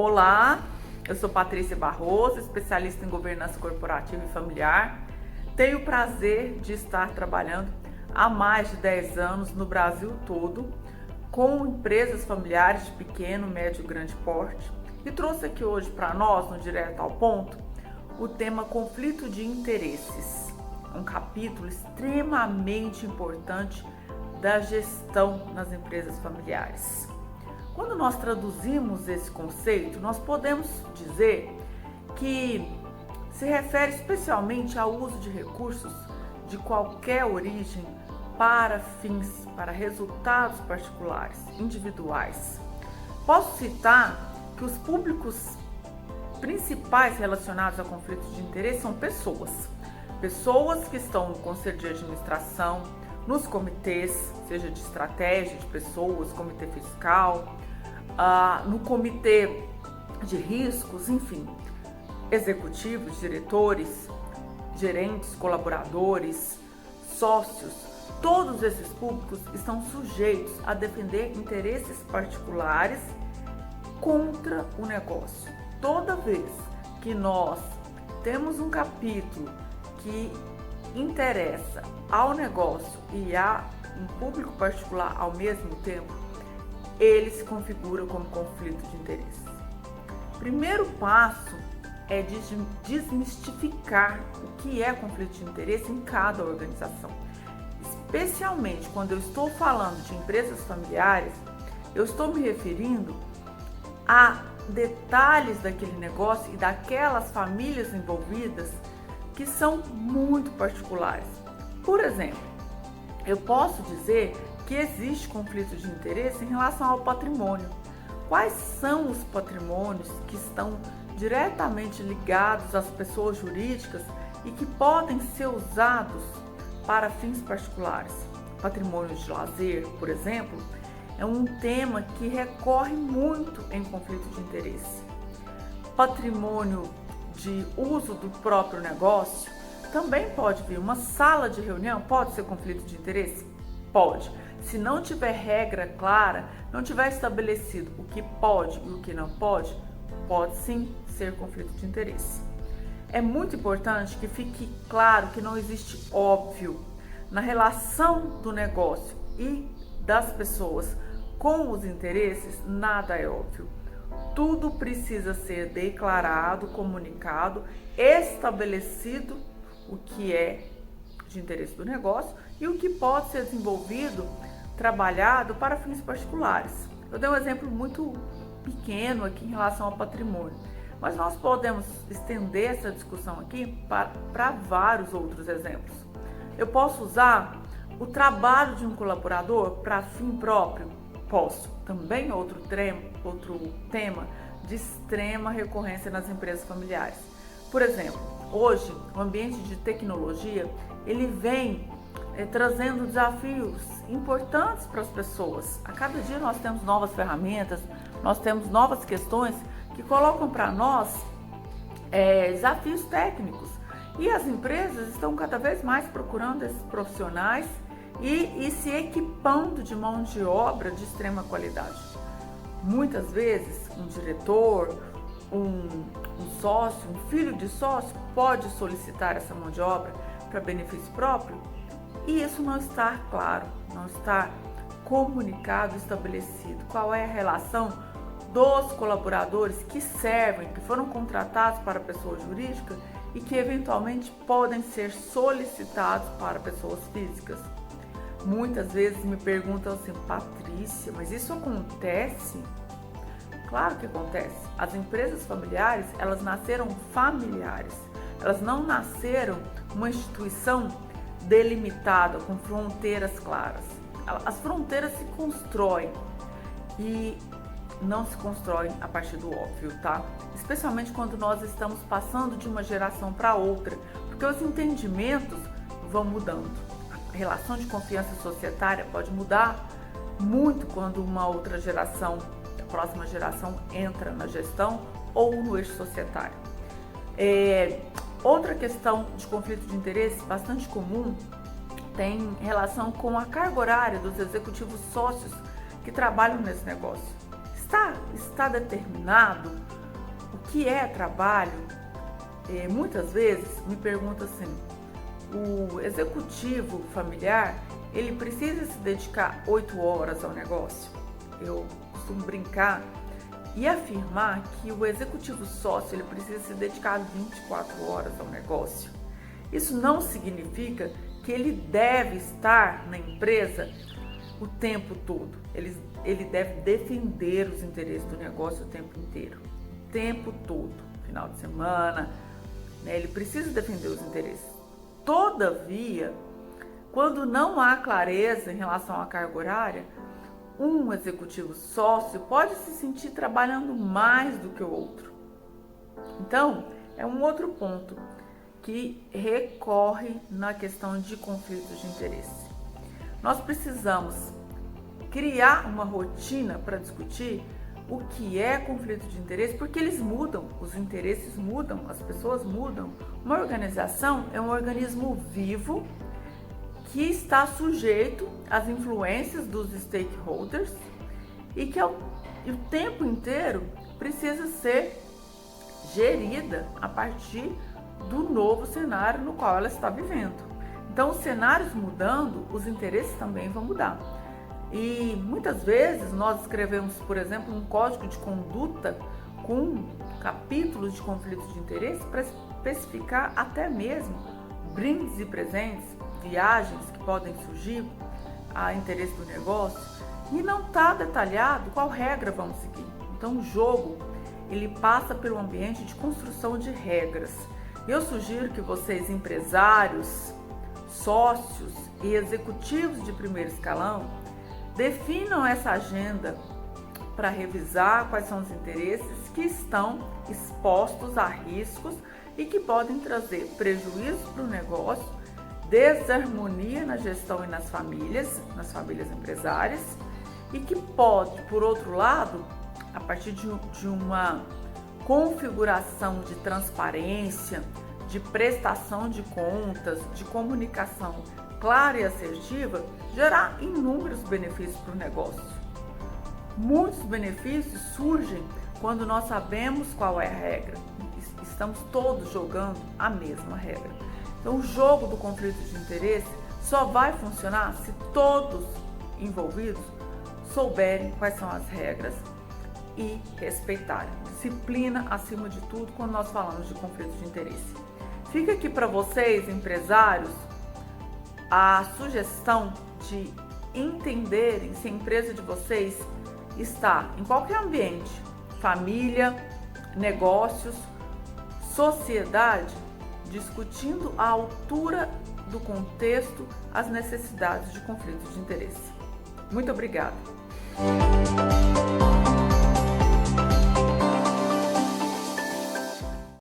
Olá, eu sou Patrícia Barroso, especialista em governança corporativa e familiar. Tenho o prazer de estar trabalhando há mais de 10 anos no Brasil todo com empresas familiares de pequeno, médio e grande porte e trouxe aqui hoje para nós, no Direto ao Ponto, o tema conflito de interesses, um capítulo extremamente importante da gestão nas empresas familiares. Quando nós traduzimos esse conceito, nós podemos dizer que se refere especialmente ao uso de recursos de qualquer origem para fins, para resultados particulares, individuais. Posso citar que os públicos principais relacionados a conflitos de interesse são pessoas que estão no conselho de administração, nos comitês, seja de estratégia de pessoas, comitê fiscal, no comitê de riscos, enfim, executivos, diretores, gerentes, colaboradores, sócios, todos esses públicos estão sujeitos a defender interesses particulares contra o negócio. Toda vez que nós temos um capítulo que interessa ao negócio e a um público particular ao mesmo tempo, ele se configura como conflito de interesse. Primeiro passo é desmistificar o que é conflito de interesse em cada organização. Especialmente quando eu estou falando de empresas familiares, eu estou me referindo a detalhes daquele negócio e daquelas famílias envolvidas que são muito particulares. Por exemplo, eu posso dizer que existe conflito de interesse em relação ao patrimônio. Quais são os patrimônios que estão diretamente ligados às pessoas jurídicas e que podem ser usados para fins particulares? Patrimônio de lazer, por exemplo, é um tema que recorre muito em conflito de interesse. Patrimônio de uso do próprio negócio também pode vir. Uma sala de reunião pode ser conflito de interesse? Pode. Se não tiver regra clara, não tiver estabelecido o que pode e o que não pode, pode sim ser conflito de interesse. É muito importante que fique claro que não existe óbvio na relação do negócio e das pessoas com os interesses, nada é óbvio. Tudo precisa ser declarado, comunicado, estabelecido o que é de interesse do negócio e o que pode ser desenvolvido, trabalhado para fins particulares. Eu dei um exemplo muito pequeno aqui em relação ao patrimônio, mas nós podemos estender essa discussão aqui para vários outros exemplos. Eu posso usar o trabalho de um colaborador para fim próprio? Posso. Também outro tema de extrema recorrência nas empresas familiares. Por exemplo, hoje o ambiente de tecnologia ele vem trazendo desafios importantes para as pessoas. A cada dia nós temos novas ferramentas, nós temos novas questões que colocam para nós desafios técnicos. E as empresas estão cada vez mais procurando esses profissionais e se equipando de mão de obra de extrema qualidade. Muitas vezes um diretor, um sócio, um filho de sócio pode solicitar essa mão de obra para benefício próprio e isso não está claro, não está comunicado, estabelecido. Qual é a relação dos colaboradores que servem, que foram contratados para pessoa jurídica e que eventualmente podem ser solicitados para pessoas físicas? Muitas vezes me perguntam assim, Patrícia, mas isso acontece? Claro que acontece. As empresas familiares, elas nasceram familiares. Elas não nasceram uma instituição delimitada, com fronteiras claras. As fronteiras se constroem e não se constroem a partir do óbvio, tá? Especialmente quando nós estamos passando de uma geração para outra, porque os entendimentos vão mudando. A relação de confiança societária pode mudar muito quando uma outra geração, a próxima geração, entra na gestão ou no eixo societário. Outra questão de conflito de interesse bastante comum tem relação com a carga horária dos executivos sócios que trabalham nesse negócio. Está determinado o que é trabalho? Muitas vezes me perguntam assim, o executivo familiar, ele precisa se dedicar 8 horas ao negócio? Eu costumo brincar e afirmar que o executivo sócio, ele precisa se dedicar 24 horas ao negócio. Isso não significa que ele deve estar na empresa o tempo todo. Ele deve defender os interesses do negócio o tempo inteiro, o tempo todo, final de semana, né? Ele precisa defender os interesses. Todavia, quando não há clareza em relação à carga horária, um executivo sócio pode se sentir trabalhando mais do que o outro. Então, é um outro ponto que recorre na questão de conflitos de interesse. Nós precisamos criar uma rotina para discutir o que é conflito de interesse, porque eles mudam, os interesses mudam, as pessoas mudam. Uma organização é um organismo vivo que está sujeito às influências dos stakeholders e que o tempo inteiro precisa ser gerida a partir do novo cenário no qual ela está vivendo. Então, os cenários mudando, os interesses também vão mudar. E muitas vezes nós escrevemos, por exemplo, um código de conduta com capítulos de conflitos de interesse para especificar até mesmo brindes e presentes, viagens que podem surgir a interesse do negócio, e não está detalhado qual regra vamos seguir. Então, o jogo, ele passa pelo ambiente de construção de regras. Eu sugiro que vocês, empresários, sócios e executivos de primeiro escalão, definam essa agenda para revisar quais são os interesses que estão expostos a riscos e que podem trazer prejuízo para o negócio, desarmonia na gestão e nas famílias empresárias, e que pode, por outro lado, a partir de uma configuração de transparência, de prestação de contas, de comunicação clara e assertiva, gerar inúmeros benefícios para o negócio. Muitos benefícios surgem quando nós sabemos qual é a regra. Estamos todos jogando a mesma regra. Então, o jogo do conflito de interesse só vai funcionar se todos envolvidos souberem quais são as regras e respeitarem. Disciplina acima de tudo quando nós falamos de conflito de interesse. Fica aqui para vocês, empresários, a sugestão de entenderem se a empresa de vocês está em qualquer ambiente, família, negócios, sociedade, discutindo à altura do contexto as necessidades de conflitos de interesse. Muito obrigada!